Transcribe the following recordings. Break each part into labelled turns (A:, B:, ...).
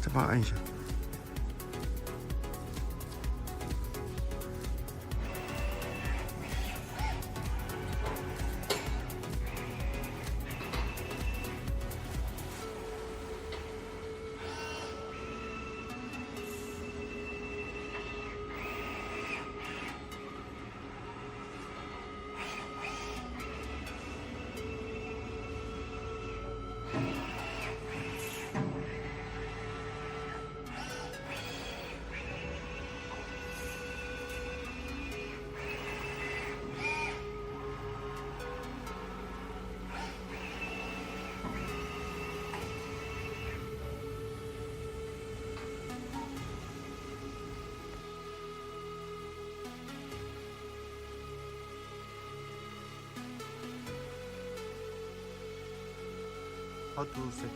A: 这帮按一下。How to set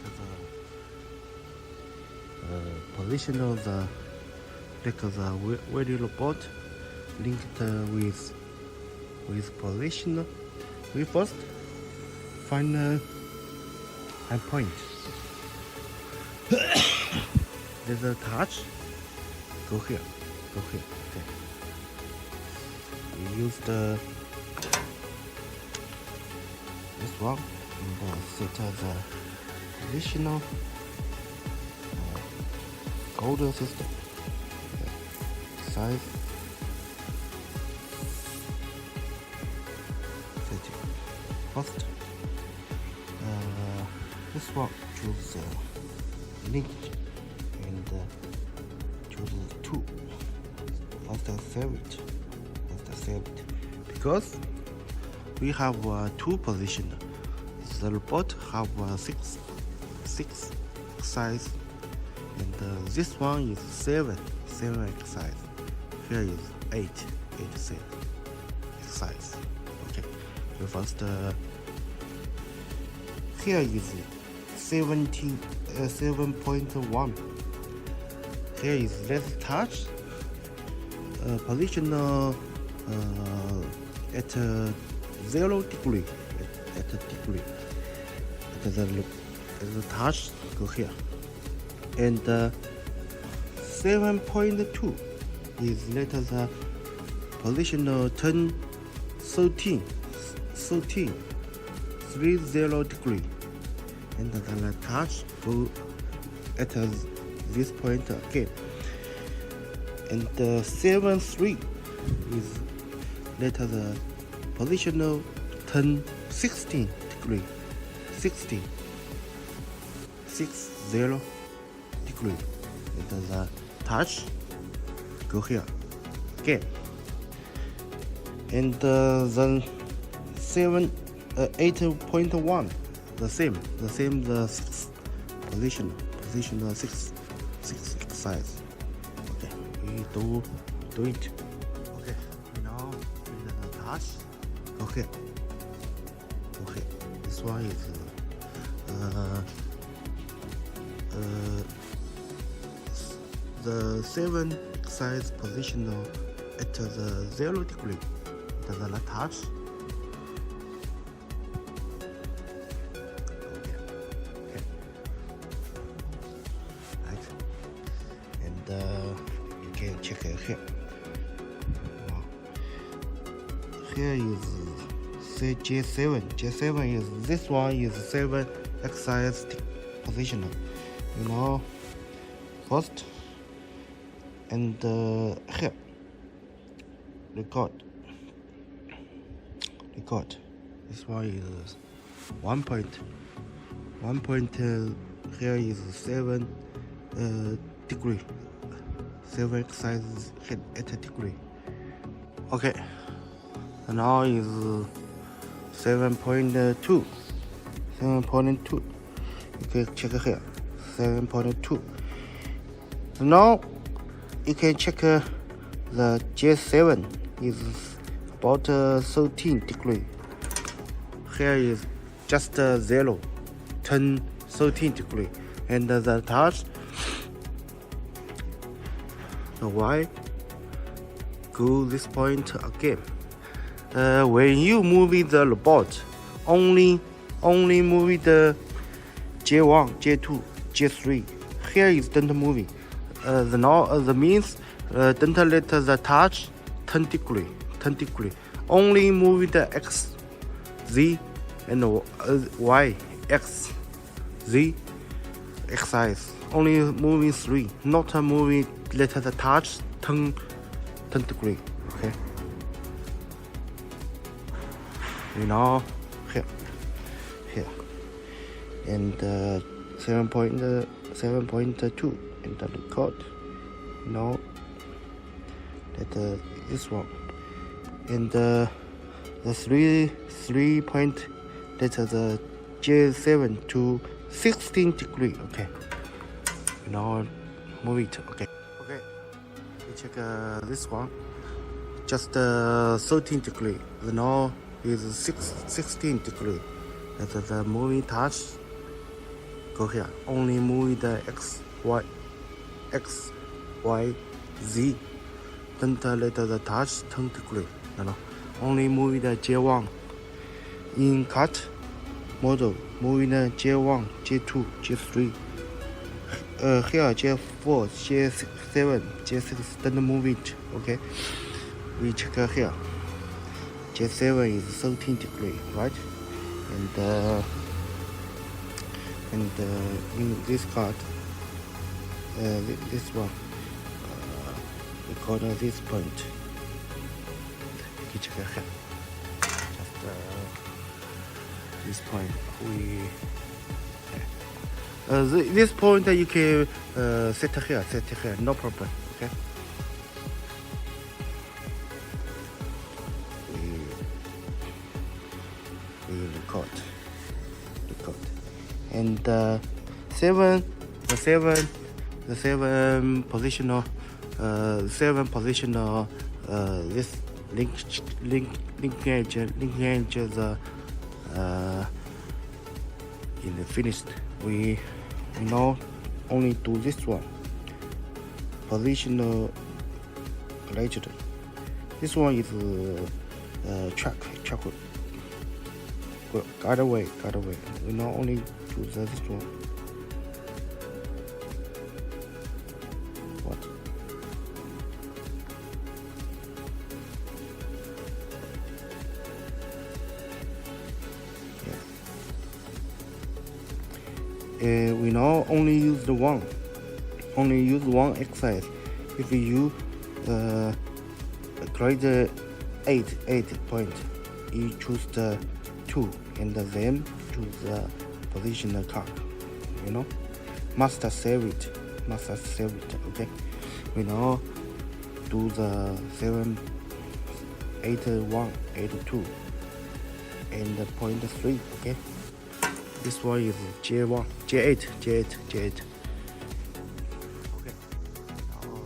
A: the position of the video robot linked with position. We first find a point. There's a touch. Go here. Okay. We use this one and set the positional code system. Size setting. First, this one choose linkage and choose 2. First save it. Because we have 2 positions. The robot have 6 size, and this one is 7 size. Here is 8 size. Okay, so first here is 7.1. Here is let's touch position at 0 degree. At the touch, go here. And 7.2 is let the position 13 30 degree. And the touch go at this point again. And 7.3 is let the position 16 degree. 60 degree. And the touch go here again. And then 8.1 the same the 6th position 6 size. Okay, we do it. Okay, now in the touch. Okay, this one is the 7 size position at the 0 degree. Does not touch. Okay. Right. And you can check it here. Here is say J7. J7 is this one is 7 exercise positional. You know, first and here record. This one is 1 point. 1 point here is 7 degree. 7 exercise at a degree. Okay. And now is 7.2. 7.2. You can check here. 7.2. So now you can check the J7 is about 13 degree. Here is just 0, 10, 13 degree. And the touch, the Y, go this point again. When you move the robot, only move the J1, J2, J3. Here is don't moving. The means don't let the touch 10 degree. Only move the X, Z, and Y, X, Z, exercise. Only moving 3, not moving. Let the touch 10 degree. Okay. You know, here, and 7.2 and the record. Now that this one and the 3 point that the J7 to 16 degree. Okay. Now move it. Okay. We check this one. Just 13 degree. Now is 16 degree. The moving touch go here. Only move the X, Y, Z. Don't let the touch 10 degree. Only move the J1. In cut model, moving the J1, J2, J3. Here J4, J7, J6. Don't move it. Okay. We check here. J7 is 13 degree, right? And in this card, this one, we call this point. You check here. Just this point. This point you can set here, no problem. Okay. Record, and the seven positional, this linkage the in the finished. We now only do this one positional related. This one is track. Got away. We not only do this one. What? Yeah. We now only use the one. Only use one exercise. If you create 8 point, you choose the 2 and then choose the positional card. Must save it. Okay. We now do the 7, 8, 1, 8, 2 and the point 3. Okay. This one is J1, J8. Okay. Now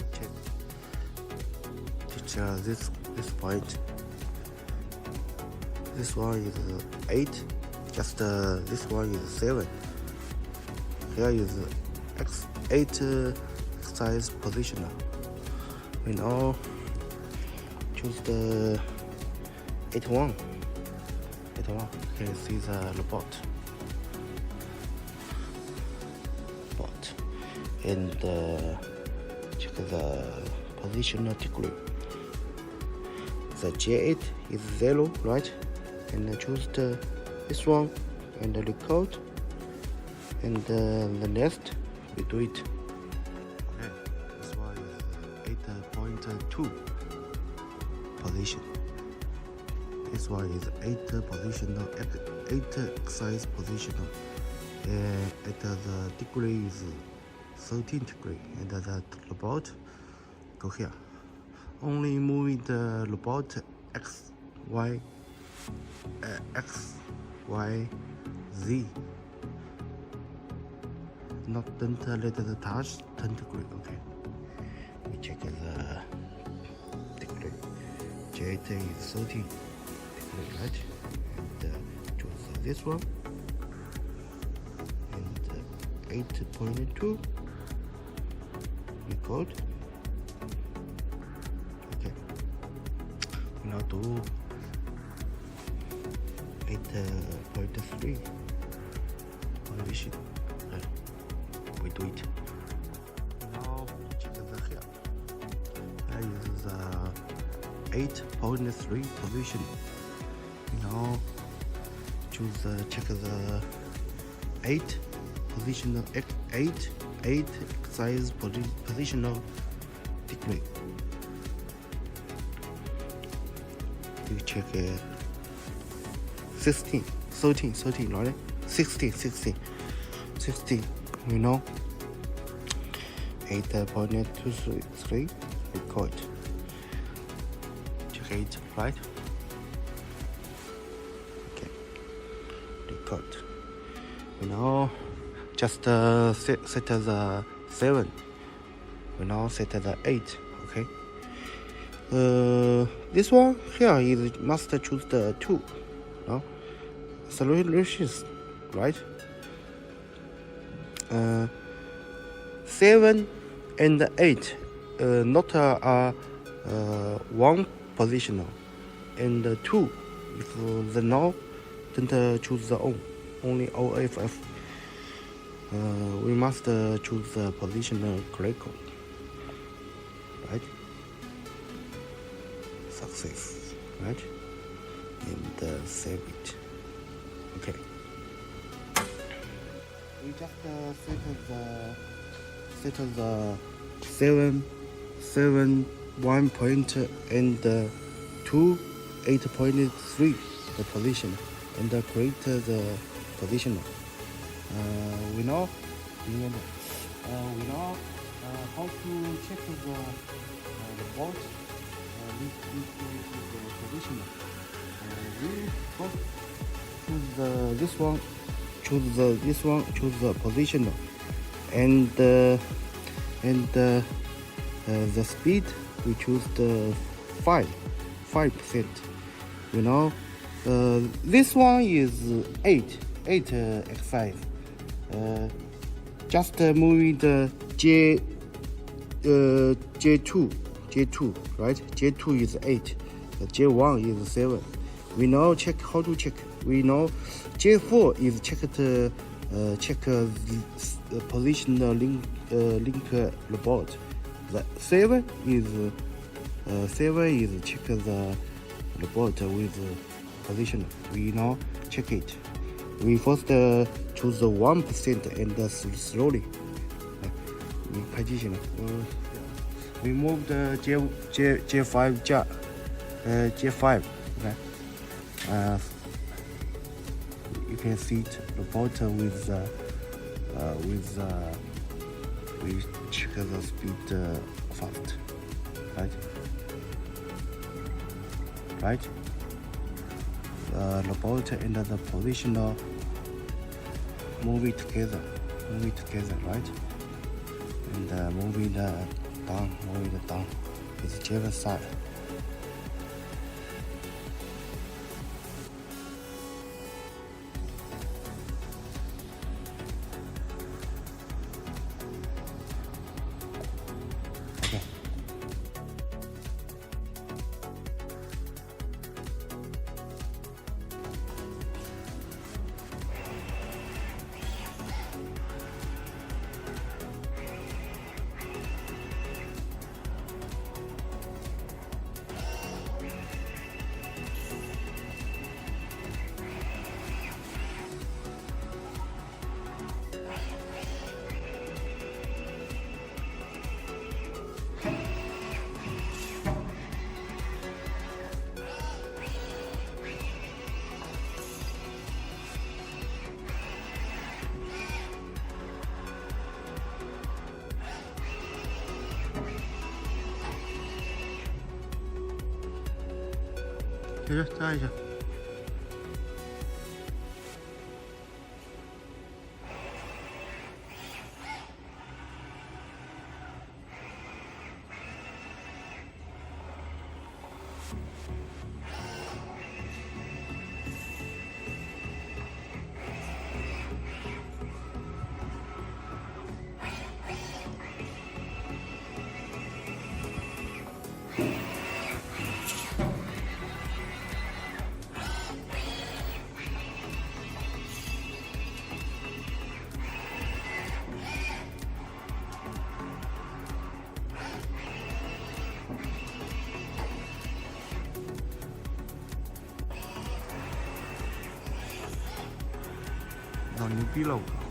A: check this point. This one is 8. Just this one is 7. Here is X8 exercise positional. We now choose the 8-1. Okay, see the robot. And check the positional degree. The J8 is 0, right? and choose this one and record, and the next we do it. Okay, this one is 8.2 position. This one is 8 positional, 8 size positional, and the degree is 13 degree, and the robot go here. Only moving the robot X, Y, Z. Don't let it touch 10 degree. Okay. We check the degree. J8 is 13 degree, right? And choose this one. And 8.2. Record. Okay. We now do 8.3 position. We do it. Now check the here. Here is 8.3 position. Now choose check the 8 positional, 8 size positional degree. You check 16, 13, right? 16. You know, 8.23 record. Check it, right? Okay, record. We now just set the 7. We now set the 8. Okay. This one here is must choose the 2. No, solutions, right? 7 and 8 not one positional, and 2 if the now don't choose the on, only OFF. We must choose the positional critical, right? Success, right? And save it. Okay. We just set the 7 1 point and 2 8.3 the position, and create the position. We know how to check the board into the position. We go choose this one, choose the position, and the speed we choose the 5%. You know, this one is 8 exercise. Just moving the J2, right? J2 is 8, J1 is 7. We now check how to check. We know J4 is check the positional link robot. The 7 is check the robot with position. We now check it. We first choose the 1% and slowly. We position. We move the J5 J5. Okay. You can see it robot with we check the speed fast, right? Robot and the positional move it together, right? And move it down. It's J side. 学学扎一下。老牛逼了我！